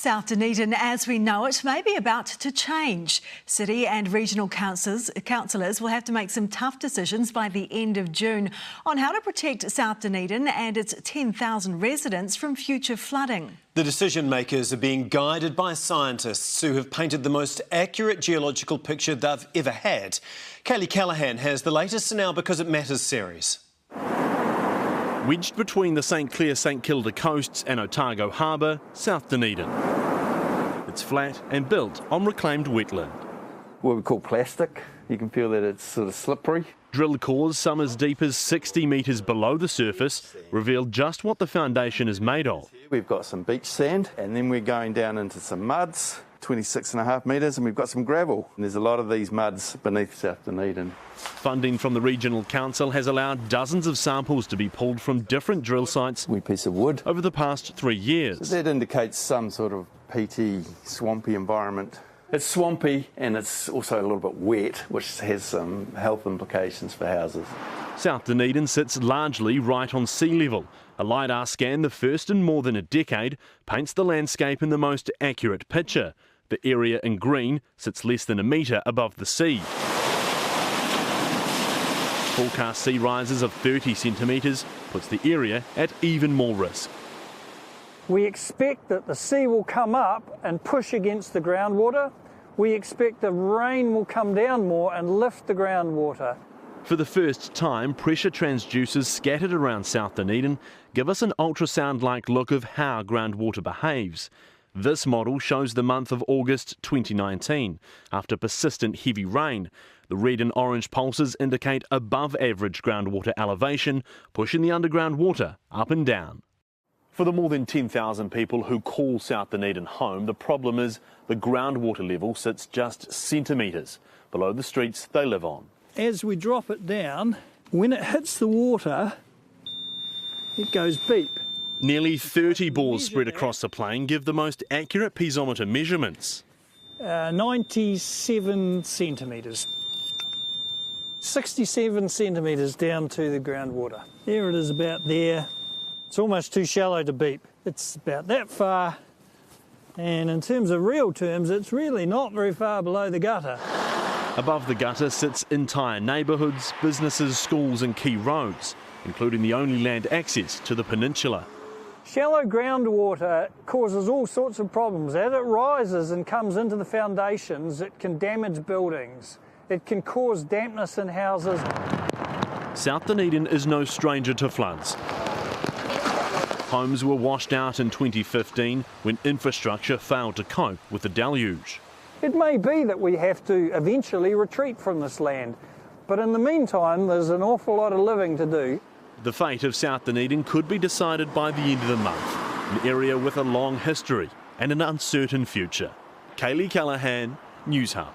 South Dunedin, as we know it, may be about to change. City and regional councillors will have to make some tough decisions by the end of June on how to protect South Dunedin and its 10,000 residents from future flooding. The decision makers are being guided by scientists who have painted the most accurate geological picture they've ever had. Kaylee Callahan has the latest in our Because It Matters series. Wedged between the St Clair-St Kilda coasts and Otago Harbour, South Dunedin. It's flat and built on reclaimed wetland. What we call plastic. You can feel that it's sort of slippery. Drill cores some as deep as 60 metres below the surface reveal just what the foundation is made of. We've got some beach sand and then we're going down into some muds, 26.5 metres, and we've got some gravel. And there's a lot of these muds beneath South Dunedin. Funding from the Regional Council has allowed dozens of samples to be pulled from different drill sites Wee piece of wood over the past 3 years. So that indicates some sort of peaty, swampy environment. It's swampy and it's also a little bit wet, which has some health implications for houses. South Dunedin sits largely right on sea level. A LiDAR scan, the first in more than a decade, paints the landscape in the most accurate picture. The area in green sits less than a metre above the sea. Forecast sea rises of 30 centimetres puts the area at even more risk. We expect that the sea will come up and push against the groundwater. We expect the rain will come down more and lift the groundwater. For the first time, pressure transducers scattered around South Dunedin give us an ultrasound-like look of how groundwater behaves. This model shows the month of August 2019. After persistent heavy rain, the red and orange pulses indicate above average groundwater elevation, pushing the underground water up and down. For the more than 10,000 people who call South Dunedin home, the problem is the groundwater level sits just centimetres below the streets they live on. As we drop it down, when it hits the water, it goes beep. Nearly 30 bores spread across the plain give the most accurate piezometer measurements. 97 centimetres. 67 centimetres down to the groundwater. There it is about there. It's almost too shallow to beep. It's about that far. And in terms of real terms, it's really not very far below the gutter. Above the gutter sits entire neighbourhoods, businesses, schools and key roads, including the only land access to the peninsula. Shallow groundwater causes all sorts of problems. As it rises and comes into the foundations, it can damage buildings. It can cause dampness in houses. South Dunedin is no stranger to floods. Homes were washed out in 2015 when infrastructure failed to cope with the deluge. It may be that we have to eventually retreat from this land, but in the meantime there's an awful lot of living to do. The fate of South Dunedin could be decided by the end of the month, an area with a long history and an uncertain future. Kaylee Callahan, Newshub.